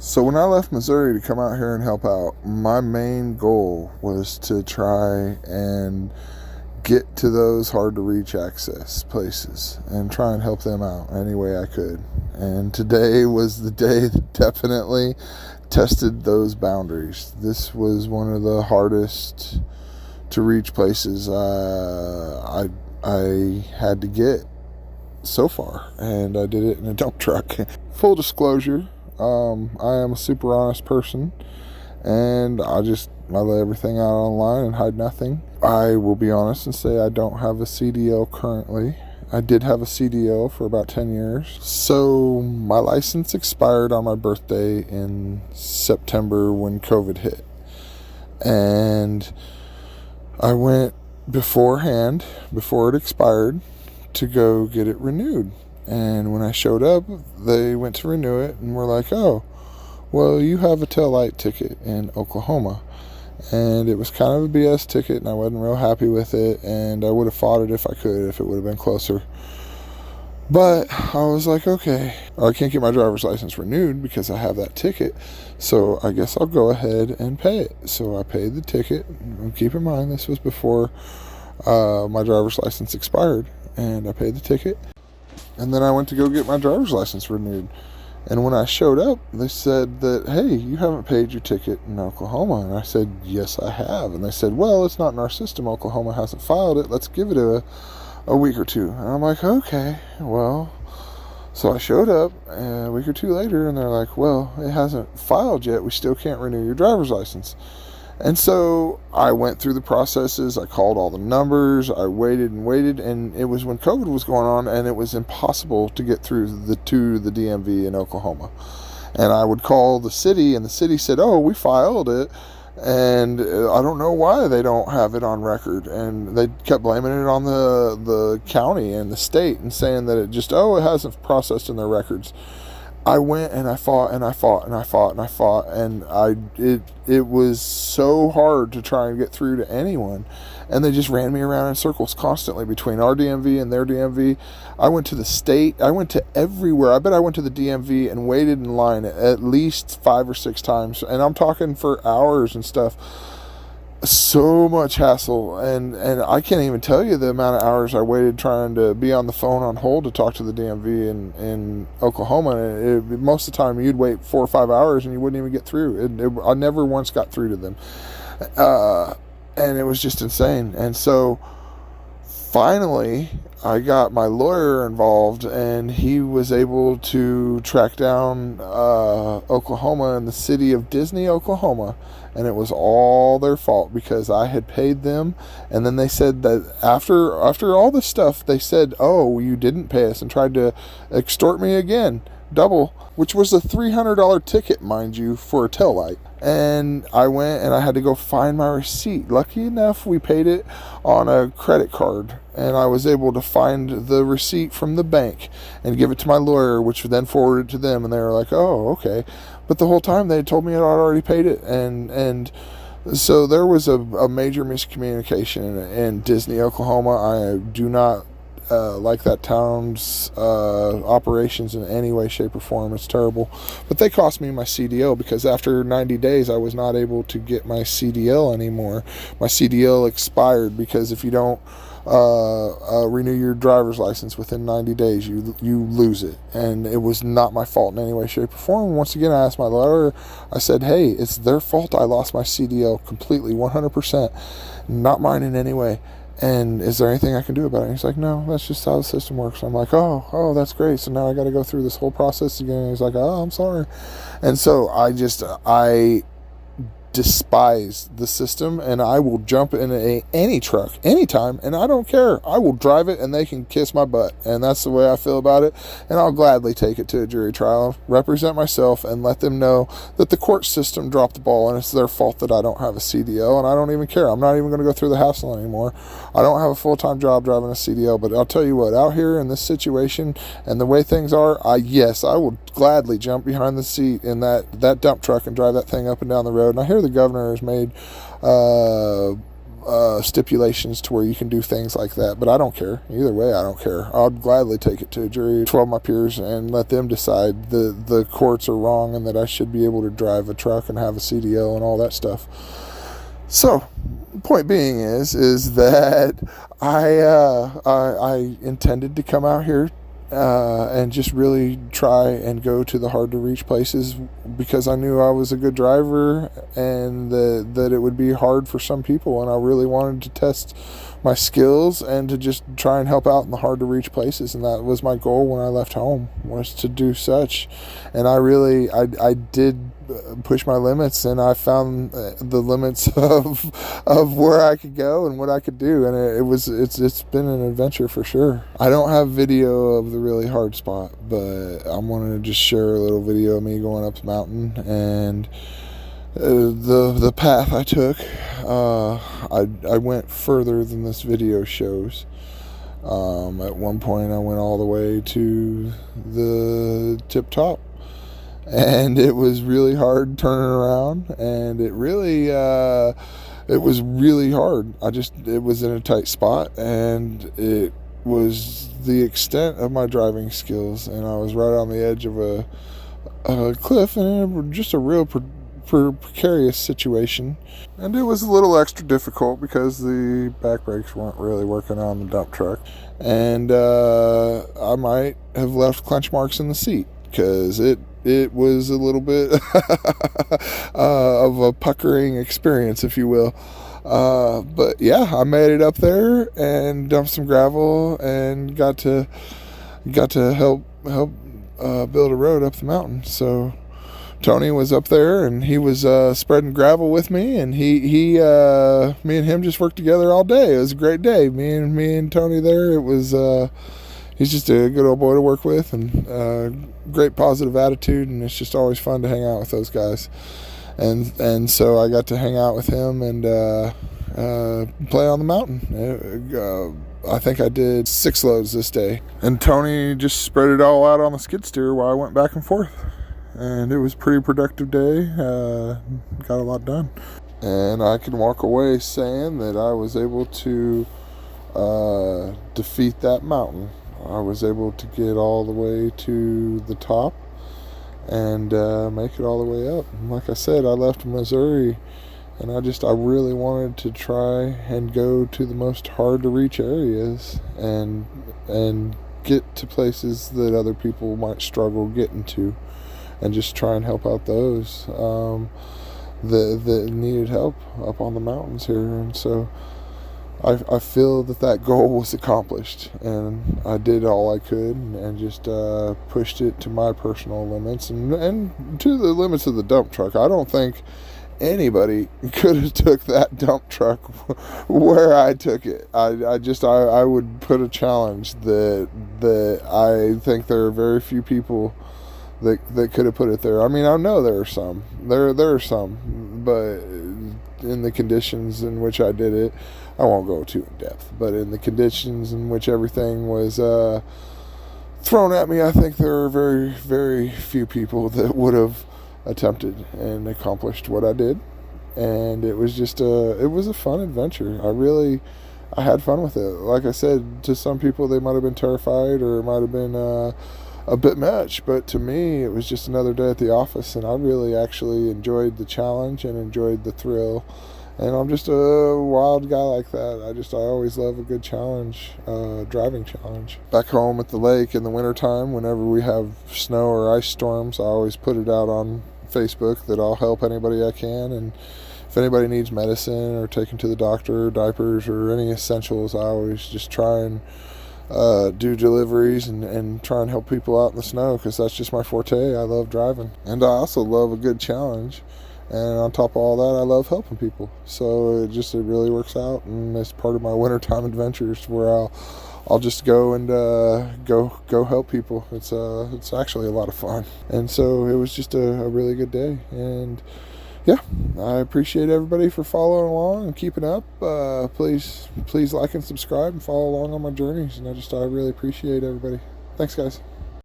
So when I left Missouri to come out here and help out, my main goal was to try and get to those hard to reach access places and try and help them out any way I could. And today was the day that definitely tested those boundaries. This was one of the hardest to reach places I had to get so far, and I did it in a dump truck. Full disclosure, I am a super honest person, and I lay everything out online and hide nothing. I will be honest and say I don't have a CDL currently. I did have a CDL for about 10 years. So my license expired on my birthday in September when COVID hit. And I went beforehand, before it expired, to go get it renewed. And when I showed up, they went to renew it and were like, oh, well, you have a taillight ticket in Oklahoma. And it was kind of a BS ticket, and I wasn't real happy with it, and I would have fought it if I could, if it would have been closer. But I was like, okay, I can't get my driver's license renewed because I have that ticket, so I guess I'll go ahead and pay it. So I paid the ticket. And keep in mind, this was before my driver's license expired, and I paid the ticket. And then I went to go get my driver's license renewed. And when I showed up, they said that, hey, you haven't paid your ticket in Oklahoma. And I said, yes, I have. And they said, well, it's not in our system. Oklahoma hasn't filed it. Let's give it a week or two. And I'm like, okay, well. So I showed up a week or two later, and they're like, well, it hasn't filed yet. We still can't renew your driver's license. And so I went through the processes. I called all the numbers. I waited and waited, and it was when COVID was going on, and it was impossible to get through to the DMV in Oklahoma. And I would call the city, and the city said, oh, we filed it, and I don't know why they don't have it on record. And they kept blaming it on the county and the state and saying that it hasn't processed in their records. I went and I fought and I fought and I fought and I fought, and it was so hard to try and get through to anyone, and they just ran me around in circles constantly between our DMV and their DMV. I went to the state. I went to everywhere. I bet I went to the DMV and waited in line at least 5 or 6 times, and I'm talking for hours and stuff. So much hassle, and I can't even tell you the amount of hours I waited trying to be on the phone on hold to talk to the DMV in Oklahoma. Most of the time you'd wait 4 or 5 hours and you wouldn't even get through. I never once got through to them, and it was just insane. And so finally I got my lawyer involved, and he was able to track down Oklahoma and the city of Disney, Oklahoma. And it was all their fault because I had paid them. And then they said that after all this stuff, they said, oh, you didn't pay us, and tried to extort me again, double, which was a $300 ticket, mind you, for a taillight. And I went and I had to go find my receipt. Lucky enough, we paid it on a credit card, and I was able to find the receipt from the bank and give it to my lawyer, which then forwarded it to them, and they were like, oh, okay. But the whole time they had told me I'd already paid it, and so there was a major miscommunication in Disney, Oklahoma. I do not like that town's operations in any way, shape, or form. It's terrible. But they cost me my CDL because after 90 days, I was not able to get my CDL anymore. My CDL expired because if you don't renew your driver's license within 90 days, you lose it. And it was not my fault in any way, shape, or form. Once again, I asked my lawyer, I said, hey, it's their fault I lost my CDL completely, 100%, not mine in any way. And is there anything I can do about it? And he's like, no, that's just how the system works. I'm like, oh, that's great. So now I got to go through this whole process again. And he's like, oh, I'm sorry. And so I despise the system, and I will jump in any truck anytime, and I don't care. I will drive it, and they can kiss my butt, and that's the way I feel about it. And I'll gladly take it to a jury trial, represent myself, and let them know that the court system dropped the ball, and it's their fault that I don't have a CDL, and I don't even care. I'm not even going to go through the hassle anymore. I don't have a full-time job driving a CDL, but I'll tell you what, out here in this situation and the way things are, I will gladly jump behind the seat in that dump truck and drive that thing up and down the road. And I hear the governor has made stipulations to where you can do things like that, but I don't care. Either way, I don't care. I'd gladly take it to a jury, 12 my peers, and let them decide the courts are wrong and that I should be able to drive a truck and have a CDL and all that stuff. So, point being is that I intended to come out here and just really try and go to the hard to reach places because I knew I was a good driver and that it would be hard for some people, and I really wanted to test my skills and to just try and help out in the hard to reach places, and that was my goal when I left home, was to do such. And I did push my limits, and I found the limits of where I could go and what I could do, and it's been an adventure for sure. I don't have video of the really hard spot, but I'm going to just share a little video of me going up the mountain and the path I took. I went further than this video shows. At one point I went all the way to the tip top, and it was really hard turning around, and it was really hard. It was in a tight spot, and it was the extent of my driving skills, and I was right on the edge of a cliff, and it was just a real precarious situation. And it was a little extra difficult because the back brakes weren't really working on the dump truck, and I might have left clench marks in the seat because it was a little bit of a puckering experience, if you will. But yeah, I made it up there and dumped some gravel and got to help build a road up the mountain. So Tony was up there, and he was spreading gravel with me, and me and him just worked together all day. It was a great day. Me and Tony there. It was he's just a good old boy to work with, and great positive attitude, and it's just always fun to hang out with those guys. And so I got to hang out with him and play on the mountain. I think I did 6 loads this day, and Tony just spread it all out on the skid steer while I went back and forth. And it was a pretty productive day. Got a lot done. And I can walk away saying that I was able to defeat that mountain. I was able to get all the way to the top and make it all the way up. And like I said, I left Missouri, and I really wanted to try and go to the most hard to reach areas and get to places that other people might struggle getting to, and just try and help out those that needed help up on the mountains here. And so I feel that goal was accomplished, and I did all I could and just pushed it to my personal limits and to the limits of the dump truck. I don't think anybody could have took that dump truck where I took it. I would put a challenge that I think there are very few people that could have put it there. I mean, I know there are some. There are some, but in the conditions in which I did it, I won't go too in depth, but in the conditions in which everything was thrown at me, I think there are very, very few people that would have attempted and accomplished what I did. And it was just it was a fun adventure. I had fun with it. Like I said, to some people they might have been terrified, or it might have been a bit much, but to me it was just another day at the office, and I really actually enjoyed the challenge and enjoyed the thrill. And I'm just a wild guy like that. I always love a good challenge, driving challenge. Back home at the lake in the wintertime, whenever we have snow or ice storms, I always put it out on Facebook that I'll help anybody I can. And if anybody needs medicine or taken to the doctor, diapers, or any essentials, I always just try and do deliveries and try and help people out in the snow, because that's just my forte. I love driving, and I also love a good challenge. And on top of all that, I love helping people. So it really works out, and it's part of my wintertime adventures where I'll just go and go help people. It's actually a lot of fun, and so it was just a really good day. And yeah, I appreciate everybody for following along and keeping up. Please like and subscribe and follow along on my journeys, and I really appreciate everybody. Thanks, guys.